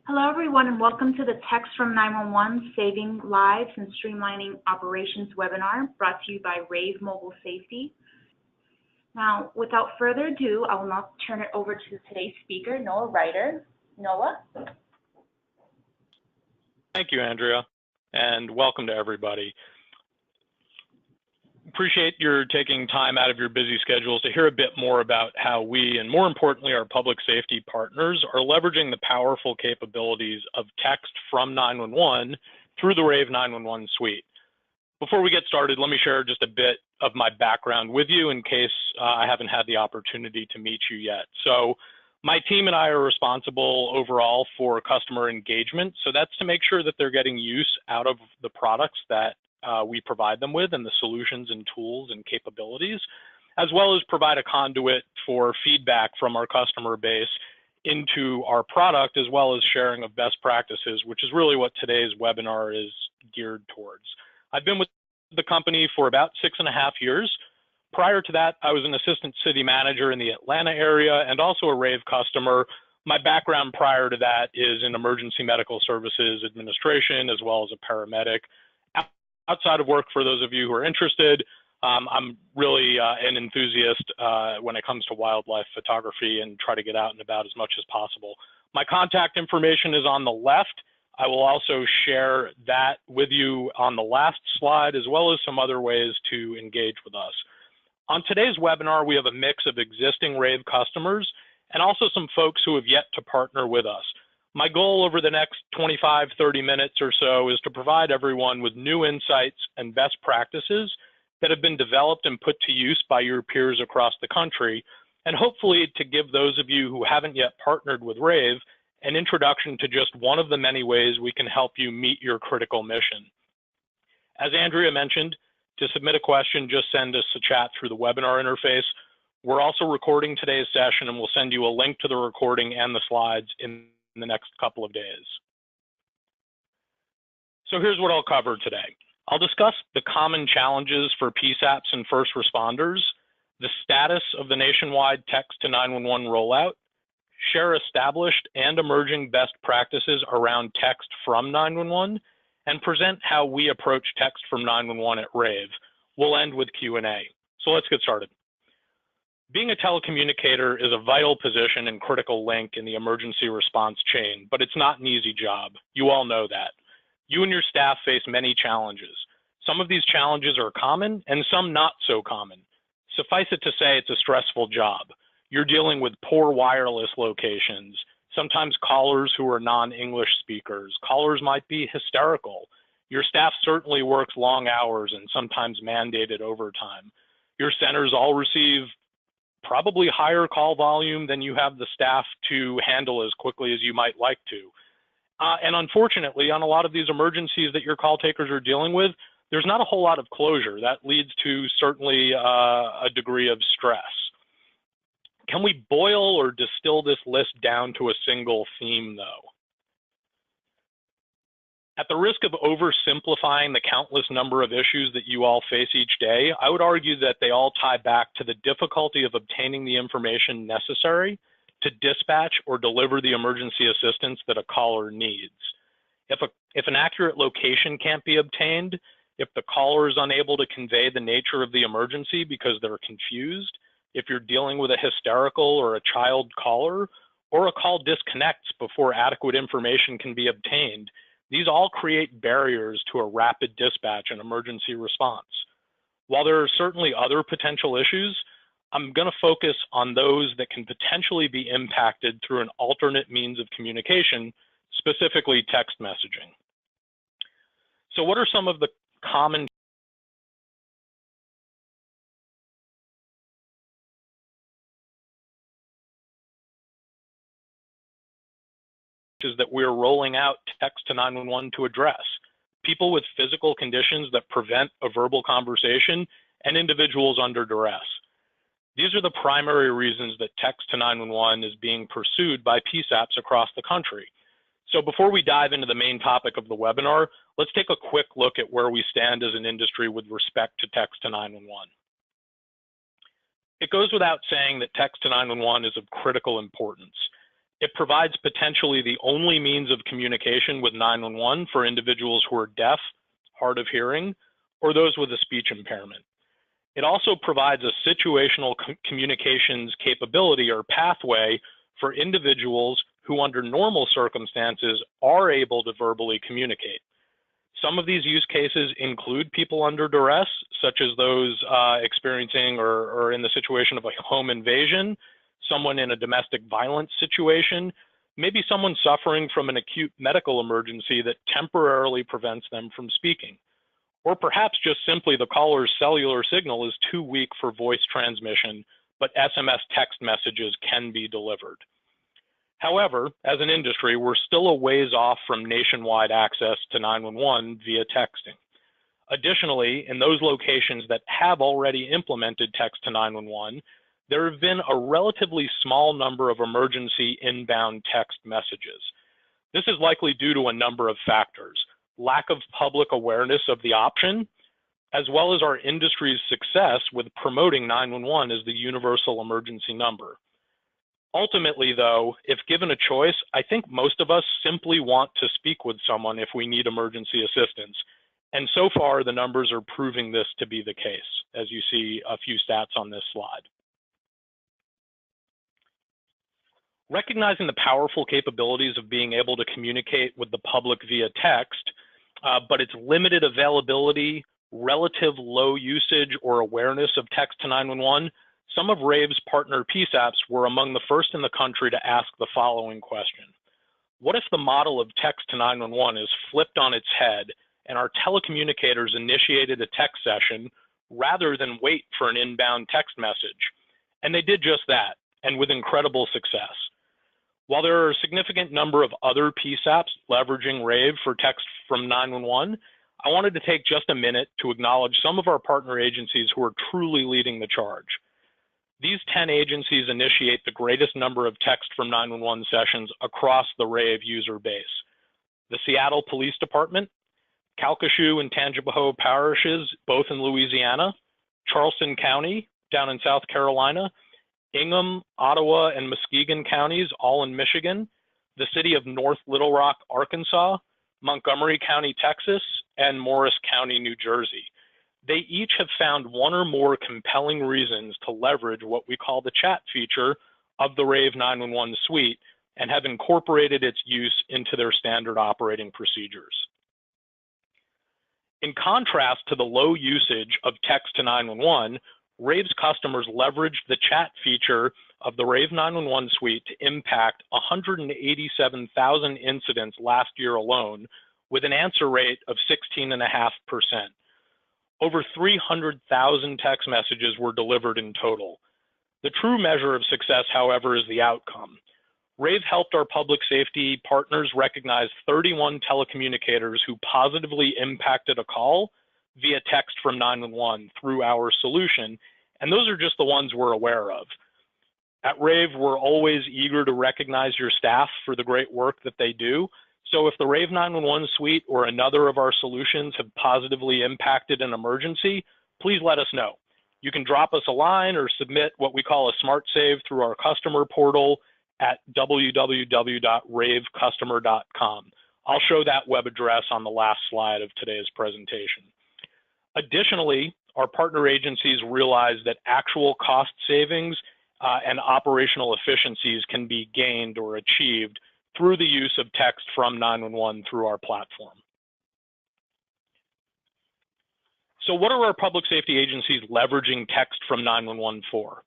Hello, everyone, and welcome to the Text from 911 Saving Lives and Streamlining Operations webinar brought to you by Rave Mobile Safety. Now, without further ado, I will now turn it over to today's speaker, Noah Ryder. Noah? Thank you, Andrea, and welcome to everybody. Appreciate your taking time out of your busy schedules to hear a bit more about how we, and more importantly, our public safety partners, are leveraging the powerful capabilities of text from 911 through the Rave 911 suite. Before we get started, let me share just a bit of my background with you in case I haven't had the opportunity to meet you yet. So my team and I are responsible overall for customer engagement. So that's to make sure that they're getting use out of the products that we provide them with and the solutions and tools and capabilities, as well as provide a conduit for feedback from our customer base into our product, as well as sharing of best practices, which is really what today's webinar is geared towards. I've been with the company for about 6.5 years. Prior to that, I was an assistant city manager in the Atlanta area and also a Rave customer. My background prior to that is in emergency medical services administration, as well as a paramedic. Outside of work, for those of you who are interested, I'm really an enthusiast when it comes to wildlife photography and try to get out and about as much as possible. My contact information is on the left. I will also share that with you on the last slide, as well as some other ways to engage with us. On today's webinar, we have a mix of existing Rave customers and also some folks who have yet to partner with us. My goal over the next 25, 30 minutes or so is to provide everyone with new insights and best practices that have been developed and put to use by your peers across the country, and hopefully to give those of you who haven't yet partnered with Rave an introduction to just one of the many ways we can help you meet your critical mission. As Andrea mentioned, to submit a question, just send us a chat through the webinar interface. We're also recording today's session, and we'll send you a link to the recording and the slides in the next couple of days. So here's what I'll cover today. I'll discuss the common challenges for PSAPs and first responders, the status of the nationwide text to 911 rollout, share established and emerging best practices around text from 911, and present how we approach text from 911 at Rave. We'll end with Q&A. So let's get started. Being a telecommunicator is a vital position and critical link in the emergency response chain, but it's not an easy job. You all know that. You and your staff face many challenges. Some of these challenges are common and some not so common. Suffice it to say, it's a stressful job. You're dealing with poor wireless locations, sometimes callers who are non-English speakers. Callers might be hysterical. Your staff certainly works long hours and sometimes mandated overtime. Your centers all receive probably higher call volume than you have the staff to handle as quickly as you might like to. And unfortunately, on a lot of these emergencies that your call takers are dealing with, there's not a whole lot of closure. That leads to certainly a degree of stress. Can we boil or distill this list down to a single theme, though? At the risk of oversimplifying the countless number of issues that you all face each day, I would argue that they all tie back to the difficulty of obtaining the information necessary to dispatch or deliver the emergency assistance that a caller needs. If an accurate location can't be obtained, if the caller is unable to convey the nature of the emergency because they're confused, if you're dealing with a hysterical or a child caller, or a call disconnects before adequate information can be obtained, these all create barriers to a rapid dispatch and emergency response. While there are certainly other potential issues, I'm going to focus on those that can potentially be impacted through an alternate means of communication, specifically text messaging. So what are some of the common that we're rolling out text to 911 to address? People with physical conditions that prevent a verbal conversation and individuals under duress. These are the primary reasons that text to 911 is being pursued by PSAPs across the country. So before we dive into the main topic of the webinar, let's take a quick look at where we stand as an industry with respect to text to 911. It goes without saying that text to 911 is of critical importance. It provides potentially the only means of communication with 911 for individuals who are deaf, hard of hearing, or those with a speech impairment. It also provides a situational communications capability or pathway for individuals who under normal circumstances are able to verbally communicate. Some of these use cases include people under duress, such as those experiencing or in the situation of a home invasion, someone in a domestic violence situation, maybe someone suffering from an acute medical emergency that temporarily prevents them from speaking. Or perhaps just simply the caller's cellular signal is too weak for voice transmission, but SMS text messages can be delivered. However, as an industry, we're still a ways off from nationwide access to 911 via texting. Additionally, in those locations that have already implemented text to 911, there have been a relatively small number of emergency inbound text messages. This is likely due to a number of factors: lack of public awareness of the option, as well as our industry's success with promoting 911 as the universal emergency number. Ultimately, though, if given a choice, I think most of us simply want to speak with someone if we need emergency assistance. And so far, the numbers are proving this to be the case, as you see a few stats on this slide. Recognizing the powerful capabilities of being able to communicate with the public via text, but its limited availability, relative low usage or awareness of text to 911, some of Rave's partner PSAPs were among the first in the country to ask the following question: what if the model of text to 911 is flipped on its head and our telecommunicators initiated a text session rather than wait for an inbound text message? And they did just that, and with incredible success. While there are a significant number of other PSAPs leveraging Rave for text from 911, I wanted to take just a minute to acknowledge some of our partner agencies who are truly leading the charge. These 10 agencies initiate the greatest number of text from 911 sessions across the Rave user base: the Seattle Police Department, Calcasieu and Tangipahoa parishes, both in Louisiana, Charleston County down in South Carolina, Ingham, Ottawa, and Muskegon counties, all in Michigan, the city of North Little Rock, Arkansas, Montgomery County, Texas, and Morris County, New Jersey. They each have found one or more compelling reasons to leverage what we call the chat feature of the Rave 911 suite and have incorporated its use into their standard operating procedures. In contrast to the low usage of text to 911, Rave's customers leveraged the chat feature of the Rave 911 suite to impact 187,000 incidents last year alone, with an answer rate of 16.5%. Over 300,000 text messages were delivered in total. The true measure of success, however, is the outcome. Rave helped our public safety partners recognize 31 telecommunicators who positively impacted a call via text from 911 through our solution, and those are just the ones we're aware of. At Rave, we're always eager to recognize your staff for the great work that they do. So if the Rave 911 suite or another of our solutions have positively impacted an emergency, please let us know. You can drop us a line or submit what we call a smart save through our customer portal at www.ravecustomer.com. I'll show that web address on the last slide of today's presentation. Additionally, our partner agencies realize that actual cost savings and operational efficiencies can be gained or achieved through the use of text from 911 through our platform. So what are our public safety agencies leveraging text from 911 for?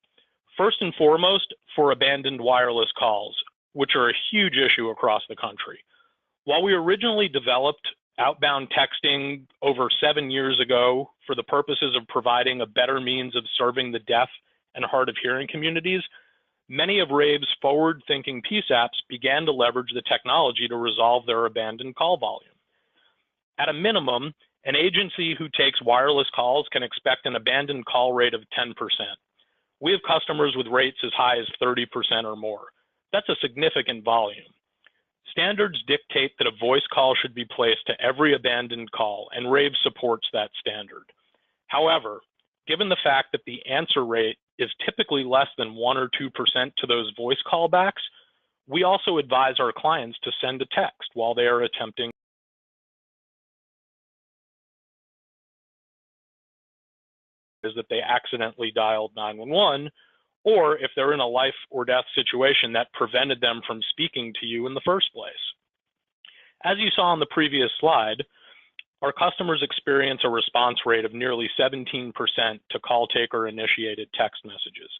First and foremost, for abandoned wireless calls, which are a huge issue across the country. While we originally developed outbound texting over 7 years ago for the purposes of providing a better means of serving the deaf and hard of hearing communities, many of Rave's forward-thinking PSAPs began to leverage the technology to resolve their abandoned call volume. At a minimum, an agency who takes wireless calls can expect an abandoned call rate of 10%. We have customers with rates as high as 30% or more. That's a significant volume. Standards dictate that a voice call should be placed to every abandoned call, and Rave supports that standard. However, given the fact that the answer rate is typically less than 1 or 2% to those voice callbacks, We also advise our clients to send a text while they are attempting that they accidentally dialed 911, or if they're in a life or death situation that prevented them from speaking to you in the first place. As you saw on the previous slide, our customers experience a response rate of nearly 17% to call taker initiated text messages.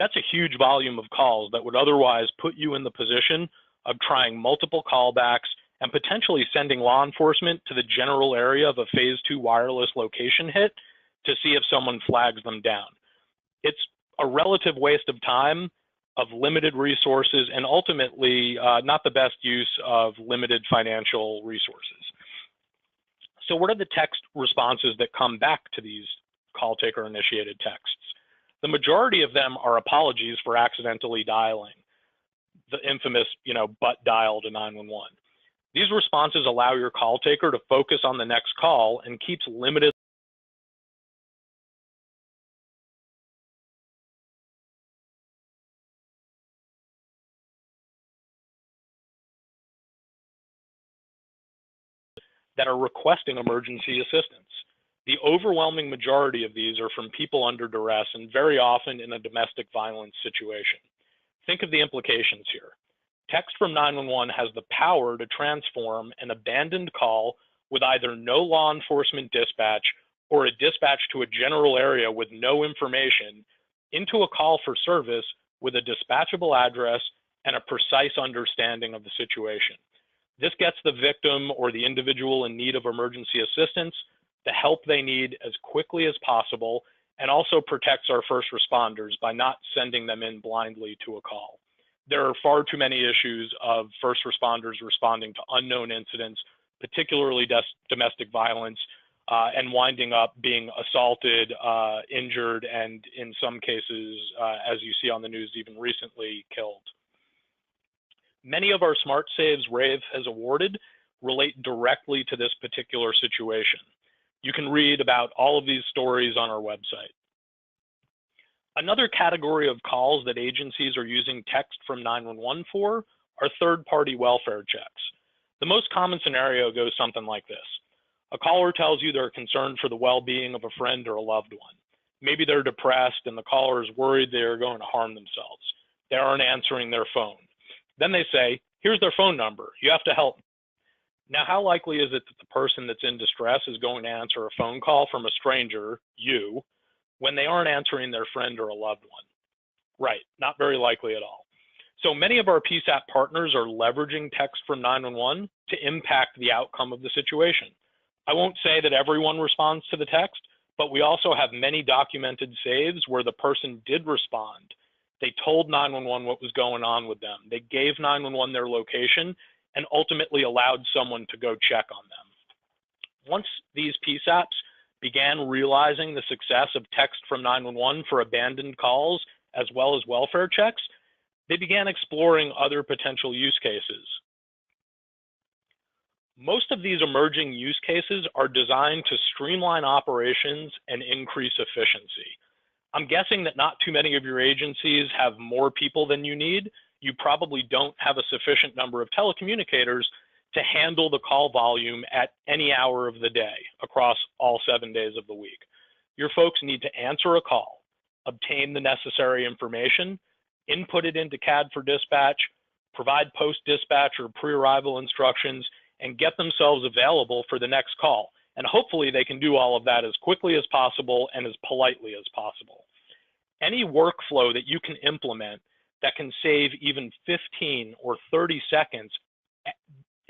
That's a huge volume of calls that would otherwise put you in the position of trying multiple callbacks and potentially sending law enforcement to the general area of a phase 2 wireless location hit to see if someone flags them down. It's a relative waste of time, of limited resources, and ultimately not the best use of limited financial resources. So what are the text responses that come back to these call taker initiated texts? The majority of them are apologies for accidentally dialing, the infamous, butt dial to 911. These responses allow your call taker to focus on the next call and keeps limited that are requesting emergency assistance. The overwhelming majority of these are from people under duress and very often in a domestic violence situation. Think of the implications here. Text from 911 has the power to transform an abandoned call with either no law enforcement dispatch or a dispatch to a general area with no information into a call for service with a dispatchable address and a precise understanding of the situation. This gets the victim or the individual in need of emergency assistance the help they need as quickly as possible, and also protects our first responders by not sending them in blindly to a call. There are far too many issues of first responders responding to unknown incidents, particularly domestic violence, and winding up being assaulted, injured, and in some cases, as you see on the news even recently, killed. Many of our smart saves Rave has awarded relate directly to this particular situation. You can read about all of these stories on our website. Another category of calls that agencies are using text from 911 for are third-party welfare checks. The most common scenario goes something like this. A caller tells you they're concerned for the well-being of a friend or a loved one. Maybe they're depressed and the caller is worried they're going to harm themselves. They aren't answering their phone. Then they say, here's their phone number. You have to help. Now, how likely is it that the person that's in distress is going to answer a phone call from a stranger, you, when they aren't answering their friend or a loved one? Right, not very likely at all. So many of our PSAP partners are leveraging text from 911 to impact the outcome of the situation. I won't say that everyone responds to the text, but we also have many documented saves where the person did respond. They told 911 what was going on with them. They gave 911 their location and ultimately allowed someone to go check on them. Once these PSAPs began realizing the success of text from 911 for abandoned calls as well as welfare checks, they began exploring other potential use cases. Most of these emerging use cases are designed to streamline operations and increase efficiency. I'm guessing that not too many of your agencies have more people than you need. You probably don't have a sufficient number of telecommunicators to handle the call volume at any hour of the day across all 7 days of the week. Your folks need to answer a call, obtain the necessary information, input it into CAD for dispatch, provide post-dispatch or pre-arrival instructions, and get themselves available for the next call. And hopefully they can do all of that as quickly as possible and as politely as possible. Any workflow that you can implement that can save even 15 or 30 seconds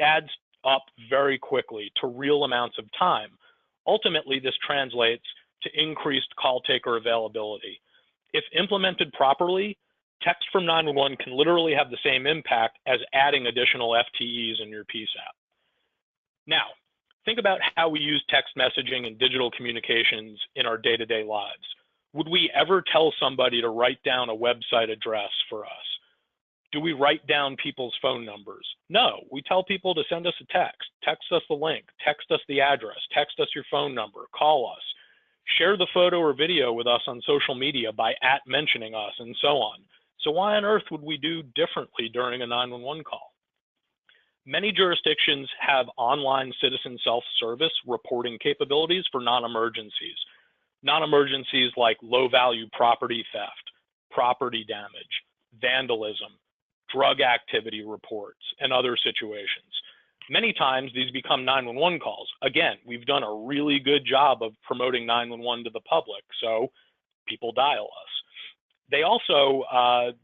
adds up very quickly to real amounts of time. Ultimately, this translates to increased call taker availability. If implemented properly, text from 911 can literally have the same impact as adding additional FTEs in your PSAP. Now, think about how we use text messaging and digital communications in our day-to-day lives. Would we ever tell somebody to write down a website address for us? Do we write down people's phone numbers? No, we tell people to send us a text us the link, text us the address, text us your phone number, call us, share the photo or video with us on social media by @mentioning us, and so on. So why on earth would we do differently during a 911 call? Many jurisdictions have online citizen self-service reporting capabilities for non-emergencies. Non-emergencies like low-value property theft, property damage, vandalism, drug activity reports, and other situations. Many times these become 911 calls. Again, we've done a really good job of promoting 911 to the public, so people dial us. They also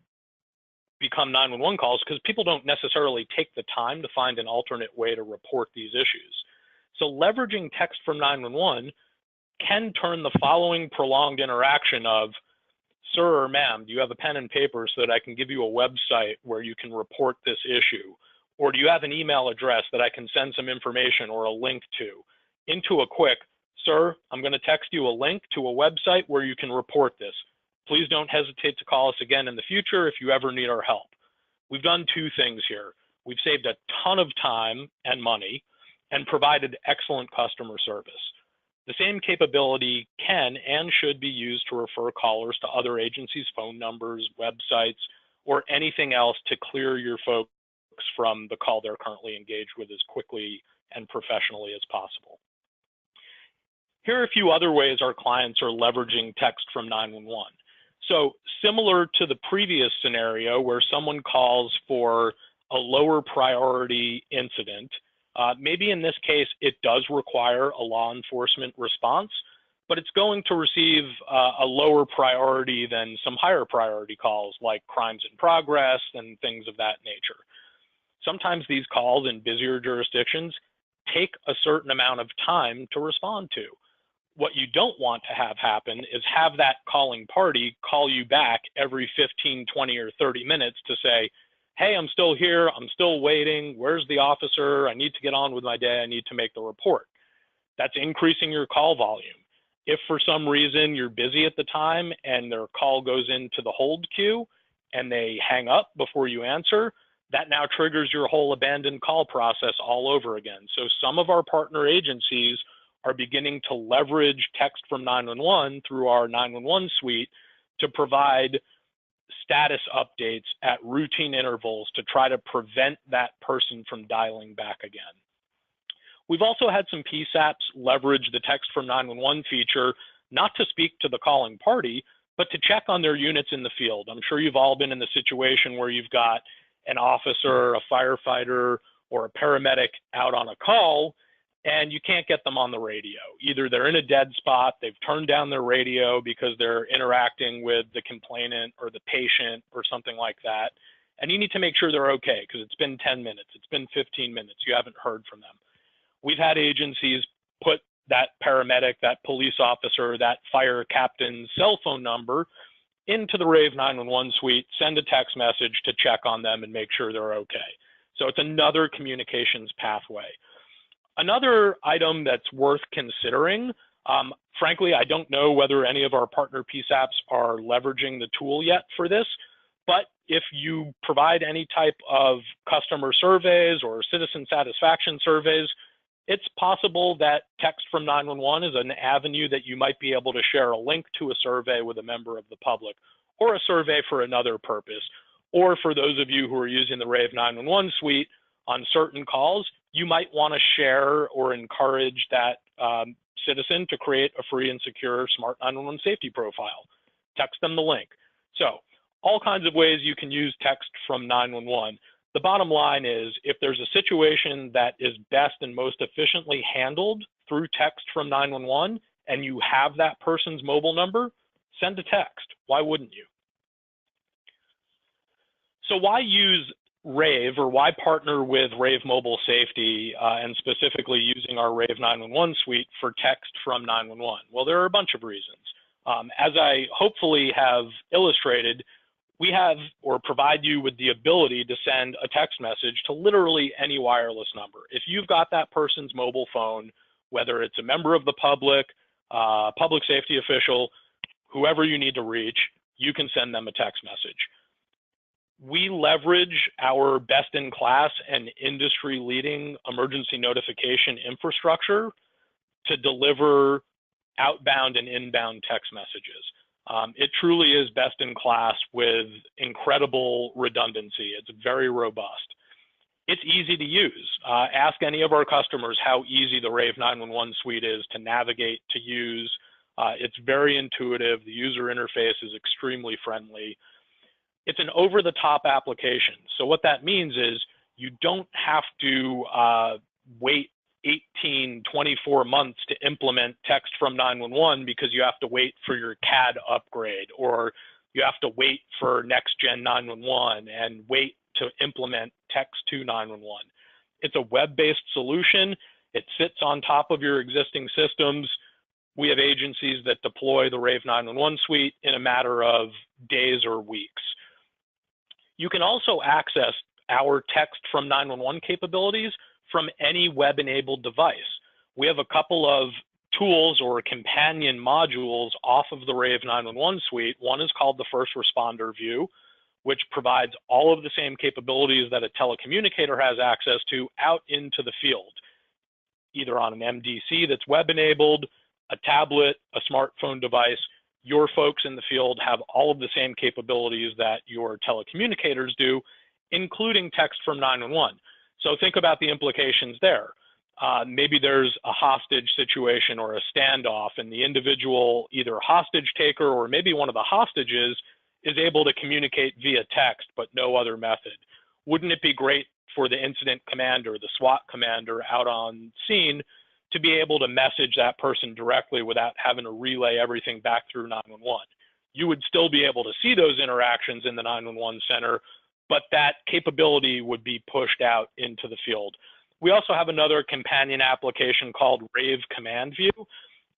become 911 calls because people don't necessarily take the time to find an alternate way to report these issues. So leveraging text from 911 can turn the following prolonged interaction of, sir or ma'am, do you have a pen and paper so that I can give you a website where you can report this issue? Or do you have an email address that I can send some information or a link to? Into a quick, sir, I'm going to text you a link to a website where you can report this. Please don't hesitate to call us again in the future if you ever need our help. We've done two things here. We've saved a ton of time and money and provided excellent customer service. The same capability can and should be used to refer callers to other agencies' phone numbers, websites, or anything else to clear your folks from the call they're currently engaged with as quickly and professionally as possible. Here are a few other ways our clients are leveraging text from 911. So similar to the previous scenario where someone calls for a lower priority incident, maybe in this case, it does require a law enforcement response, but it's going to receive a lower priority than some higher priority calls like crimes in progress and things of that nature. Sometimes these calls in busier jurisdictions take a certain amount of time to respond to. What you don't want to have happen is have that calling party call you back every 15, 20, or 30 minutes to say, hey, I'm still here, I'm still waiting, where's the officer, I need to get on with my day, I need to make the report. That's increasing your call volume. If for some reason you're busy at the time and their call goes into the hold queue and they hang up before you answer, that now triggers your whole abandoned call process all over again. So some of our partner agencies are beginning to leverage text from 911 through our 911 suite to provide status updates at routine intervals to try to prevent that person from dialing back again. We've also had some PSAPs leverage the text from 911 feature, not to speak to the calling party, but to check on their units in the field. I'm sure you've all been in the situation where you've got an officer, a firefighter, or a paramedic out on a call, and you can't get them on the radio. Either they're in a dead spot, they've turned down their radio because they're interacting with the complainant or the patient or something like that, and you need to make sure they're okay because it's been 10 minutes, it's been 15 minutes, you haven't heard from them. We've had agencies put that paramedic, that police officer, that fire captain's cell phone number into the Rave 911 suite, send a text message to check on them and make sure they're okay. So it's another communications pathway. Another item that's worth considering, frankly, I don't know whether any of our partner PSAPs are leveraging the tool yet for this, but if you provide any type of customer surveys or citizen satisfaction surveys, it's possible that text from 911 is an avenue that you might be able to share a link to a survey with a member of the public, or a survey for another purpose. Or for those of you who are using the Rave 911 suite on certain calls, you might want to share or encourage that citizen to create a free and secure smart 911 safety profile. Text them the link. So all kinds of ways you can use text from 911. The bottom line is, if there's a situation that is best and most efficiently handled through text from 911 and you have that person's mobile number, send a text. Why wouldn't you? So why use Rave, or why partner with Rave Mobile Safety and specifically using our Rave 911 suite for text from 911? Well, there are a bunch of reasons. As I hopefully have illustrated, we have or provide you with the ability to send a text message to literally any wireless number. If you've got that person's mobile phone, whether it's a member of the public, public safety official, whoever you need to reach, you can send them a text message. We leverage our best-in-class and industry-leading emergency notification infrastructure to deliver outbound and inbound text messages. It truly is best in class with incredible redundancy. It's very robust. It's easy to use. Ask any of our customers how easy the Rave 911 suite is to navigate, to use. It's very intuitive. The user interface is extremely friendly. It's an over-the-top application. So what that means is you don't have to wait 18, 24 months to implement text from 911 because you have to wait for your CAD upgrade, or you have to wait for next gen 911 and wait to implement text to 911. It's a web-based solution. It sits on top of your existing systems. We have agencies that deploy the Rave 911 suite in a matter of days or weeks. You can also access our text from 911 capabilities from any web-enabled device. We have a couple of tools or companion modules off of the Rave 911 suite. One is called the First Responder View, which provides all of the same capabilities that a telecommunicator has access to out into the field, either on an MDC that's web-enabled, a tablet, a smartphone device. Your folks in the field have all of the same capabilities that your telecommunicators do, including text from 911. So think about the implications there. Maybe there's a hostage situation or a standoff, and the individual, either hostage taker or maybe one of the hostages, is able to communicate via text, but no other method. Wouldn't it be great for the incident commander, the SWAT commander out on scene, to be able to message that person directly without having to relay everything back through 911? You would still be able to see those interactions in the 911 center, but that capability would be pushed out into the field. We also have another companion application called Rave Command View.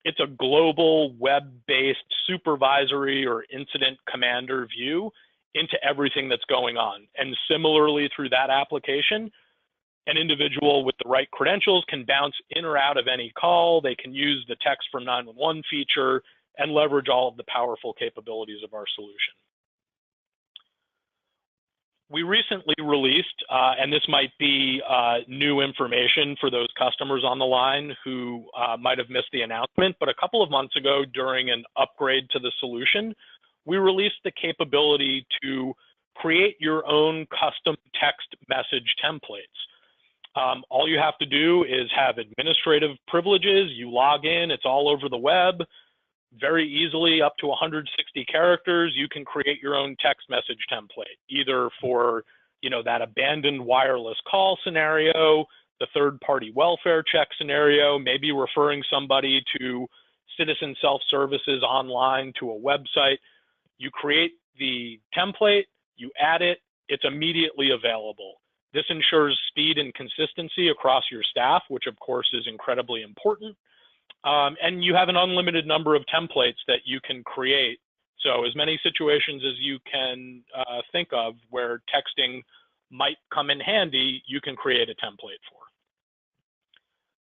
It's a global web-based supervisory or incident commander view into everything that's going on. And similarly, through that application, an individual with the right credentials can bounce in or out of any call. They can use the text from 911 feature and leverage all of the powerful capabilities of our solution. We recently released, and this might be new information for those customers on the line who might have missed the announcement, but a couple of months ago during an upgrade to the solution, we released the capability to create your own custom text message templates. All you have to do is have administrative privileges. You log in, it's all over the web. Very easily, up to 160 characters, you can create your own text message template, either for, that abandoned wireless call scenario, the third-party welfare check scenario, maybe referring somebody to citizen self-services online to a website. You create the template, you add it, it's immediately available. This ensures speed and consistency across your staff, which of course is incredibly important. And you have an unlimited number of templates that you can create. So as many situations as you can think of where texting might come in handy, you can create a template for.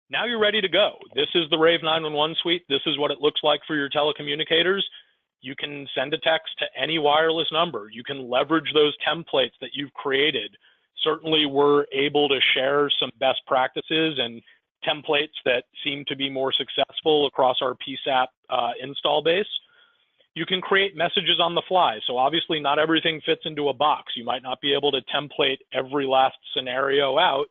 Now you're ready to go. This is the Rave 911 suite. This is what it looks like for your telecommunicators. You can send a text to any wireless number. You can leverage those templates that you've created. Certainly, we're able to share some best practices and templates that seem to be more successful across our PSAP install base. You can create messages on the fly. So obviously not everything fits into a box. You might not be able to template every last scenario out.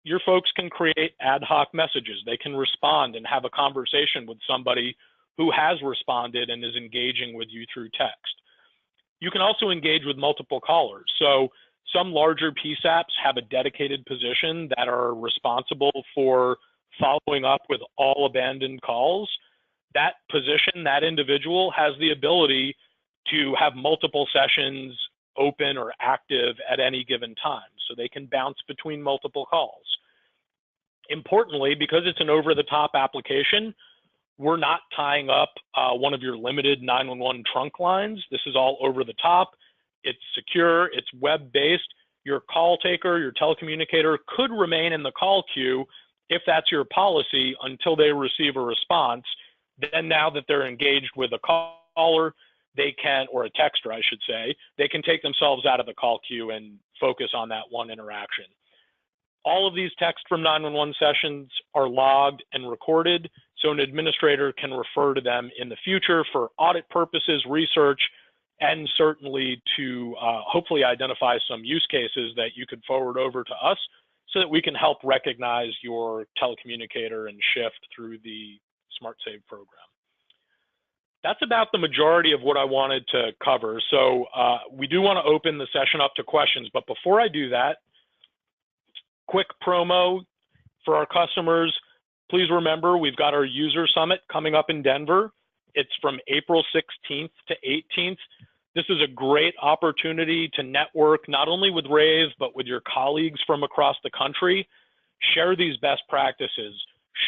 Your folks can create ad hoc messages. They can respond and have a conversation with somebody who has responded and is engaging with you through text. You can also engage with multiple callers. So some larger PSAPs have a dedicated position that are responsible for following up with all abandoned calls. That position, that individual, has the ability to have multiple sessions open or active at any given time, so they can bounce between multiple calls. Importantly, because it's an over-the-top application, we're not tying up one of your limited 911 trunk lines. This is all over the top. It's secure, it's web-based. Your call taker, your telecommunicator could remain in the call queue if that's your policy until they receive a response. Then now that they're engaged with a caller, they can, or a texter, I should say, they can take themselves out of the call queue and focus on that one interaction. All of these text from 911 sessions are logged and recorded, so an administrator can refer to them in the future for audit purposes, research, and certainly to hopefully identify some use cases that you could forward over to us so that we can help recognize your telecommunicator and shift through the SmartSave program. That's about the majority of what I wanted to cover. So we do want to open the session up to questions, but before I do that, quick promo for our customers. Please remember, we've got our user summit coming up in Denver. It's from April 16th to 18th. This is a great opportunity to network not only with Rave, but with your colleagues from across the country. Share these best practices,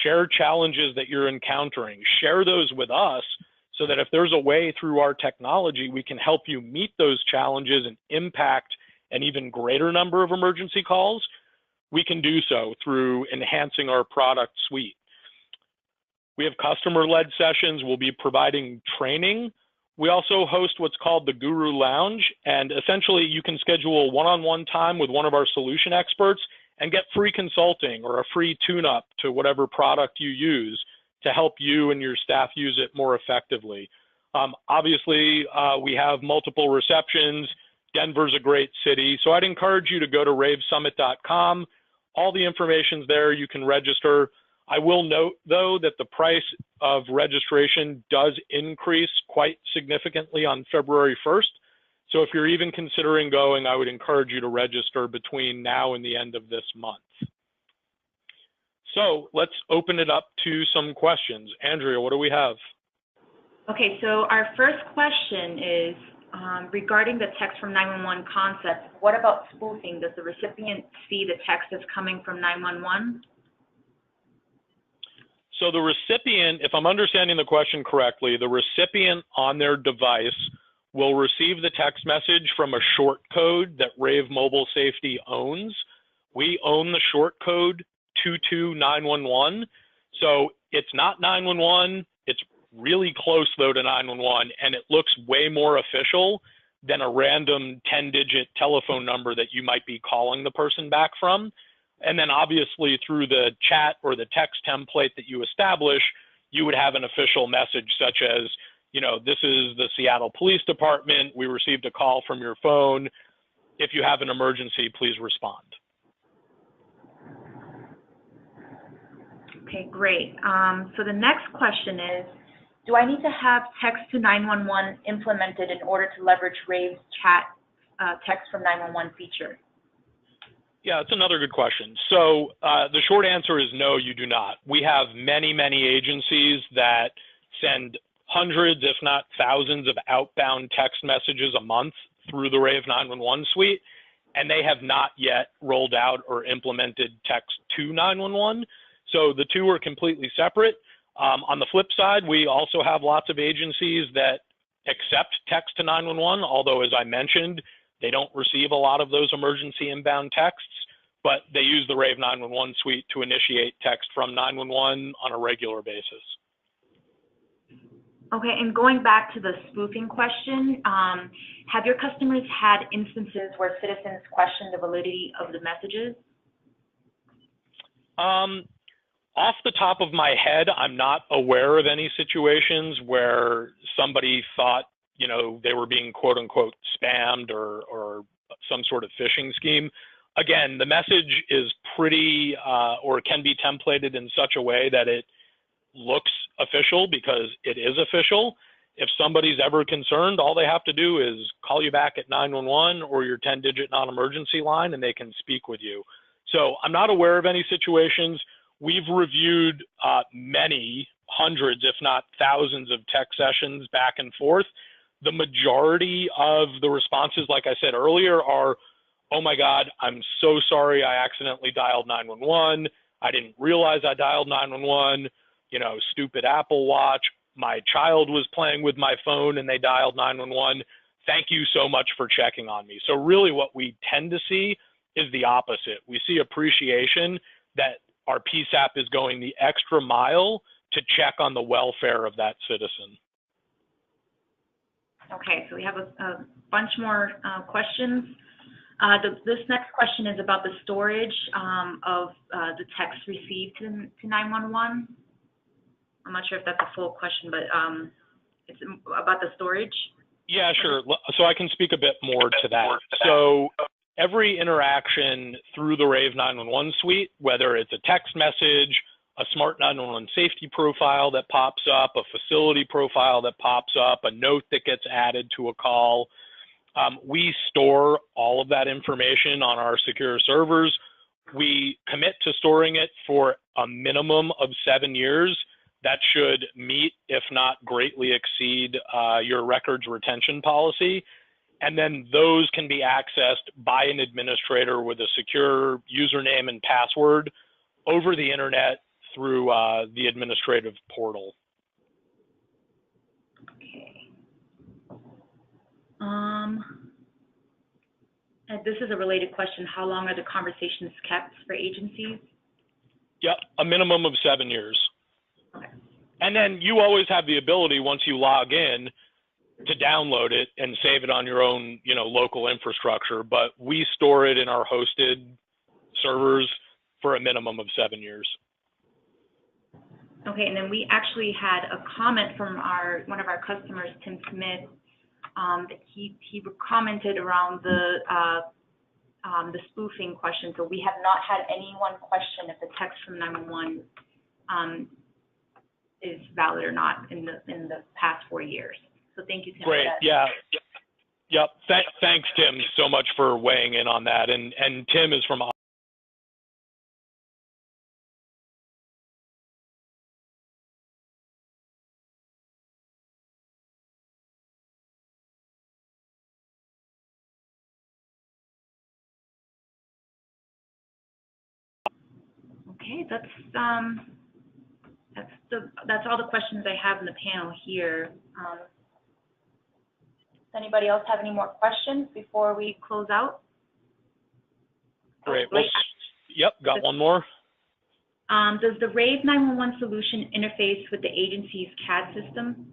share challenges that you're encountering, share those with us so that if there's a way through our technology, we can help you meet those challenges and impact an even greater number of emergency calls. We can do so through enhancing our product suite. We have customer-led sessions. We'll be providing training. We also host what's called the Guru Lounge, and essentially you can schedule one-on-one time with one of our solution experts and get free consulting or a free tune-up to whatever product you use to help you and your staff use it more effectively. Obviously, we have multiple receptions. Denver's a great city, so I'd encourage you to go to ravesummit.com. All the information's there. You can register. I will note, though, that the price of registration does increase quite significantly on February 1st. So if you're even considering going, I would encourage you to register between now and the end of this month. So let's open it up to some questions. Andrea, what do we have? Okay, so our first question is regarding the text from 911 concept. What about spoofing? Does the recipient see the text as coming from 911? So the recipient, if I'm understanding the question correctly, the recipient on their device will receive the text message from a short code that Rave Mobile Safety owns. We own the short code 22911. So it's not 911. It's really close, though, to 911, and it looks way more official than a random 10-digit telephone number that you might be calling the person back from. And then obviously through the chat or the text template that you establish, you would have an official message such as, you know, this is the Seattle Police Department. We received a call from your phone. If you have an emergency, please respond. Okay, great. So the next question is, do I need to have text to 911 implemented in order to leverage Rave's chat text from 911 feature? Yeah, that's another good question. So the short answer is no, you do not. We have many, many agencies that send hundreds, if not thousands, of outbound text messages a month through the Rave 911 suite, and they have not yet rolled out or implemented text to 911. So the two are completely separate. On the flip side, we also have lots of agencies that accept text to 911, although, as I mentioned, they don't receive a lot of those emergency inbound texts, but they use the Rave 911 suite to initiate text from 911 on a regular basis. Okay, and going back to the spoofing question, have your customers had instances where citizens questioned the validity of the messages? Off the top of my head, I'm not aware of any situations where somebody thought, you know, they were being quote unquote spammed or some sort of phishing scheme. Again, the message is pretty or can be templated in such a way that it looks official because it is official. If somebody's ever concerned, all they have to do is call you back at 911 or your 10-digit non-emergency line and they can speak with you. So I'm not aware of any situations. We've reviewed many hundreds, if not thousands of tech sessions back and forth. The majority of the responses, like I said earlier, are, oh my God, I'm so sorry I accidentally dialed 911. I didn't realize I dialed 911. You know, stupid Apple Watch. My child was playing with my phone and they dialed 911. Thank you so much for checking on me. So really what we tend to see is the opposite. We see appreciation that our PSAP is going the extra mile to check on the welfare of that citizen. Okay, so we have a bunch more questions. This next question is about the storage of the text received to 911. I'm not sure if that's a full question, but it's about the storage. Yeah, sure. So I can speak a bit more to that. So every interaction through the Rave 911 suite, whether it's a text message, a smart 911 safety profile that pops up, a facility profile that pops up, a note that gets added to a call, we store all of that information on our secure servers. We commit to storing it for a minimum of 7 years. That should meet, if not greatly exceed, your records retention policy. And then those can be accessed by an administrator with a secure username and password over the internet through the administrative portal. Okay. This is a related question. How long are the conversations kept for agencies? Yep, a minimum of 7 years. Okay. And then you always have the ability, once you log in, to download it and save it on your own, local infrastructure. But we store it in our hosted servers for a minimum of 7 years. Okay, and then we actually had a comment from one of our customers, Tim Smith, that he commented around the spoofing question. So we have not had anyone question if the text from 911 is valid or not in the past 4 years. So thank you, Tim. Great. Yeah. Yep. Thanks, Tim, so much for weighing in on that. And Tim is from. Okay, that's all the questions I have in the panel here. Does anybody else have any more questions before we close out? Great. Yep, got one more. Does the Rave 911 solution interface with the agency's CAD system?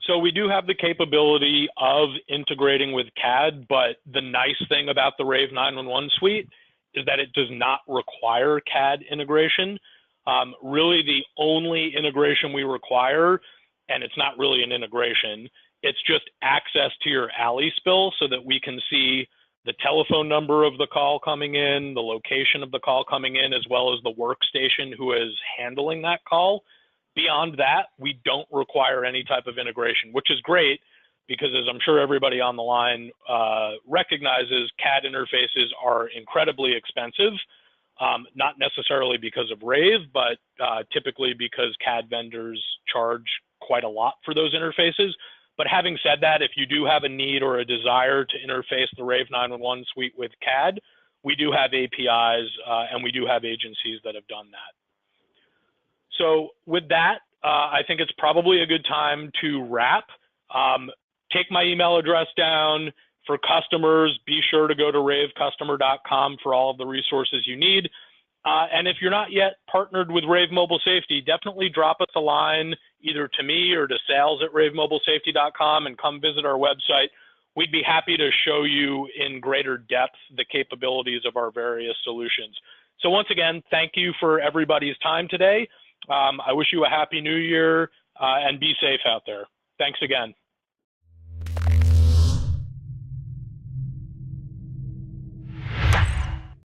So we do have the capability of integrating with CAD, but the nice thing about the Rave 911 suite is that it does not require CAD integration. Really the only integration we require, and it's not really an integration, it's just access to your alley spill so that we can see the telephone number of the call coming in, the location of the call coming in, as well as the workstation who is handling that call. Beyond that, we don't require any type of integration, which is great because, as I'm sure everybody on the line recognizes, CAD interfaces are incredibly expensive, not necessarily because of Rave, but typically because CAD vendors charge quite a lot for those interfaces. But having said that, if you do have a need or a desire to interface the Rave 911 suite with CAD, we do have APIs and we do have agencies that have done that. So with that, I think it's probably a good time to wrap. Take my email address down. For customers, be sure to go to ravecustomer.com for all of the resources you need. And if you're not yet partnered with Rave Mobile Safety, definitely drop us a line either to me or to sales@ravemobilesafety.com and come visit our website. We'd be happy to show you in greater depth the capabilities of our various solutions. So once again, thank you for everybody's time today. I wish you a happy new year and be safe out there. Thanks again.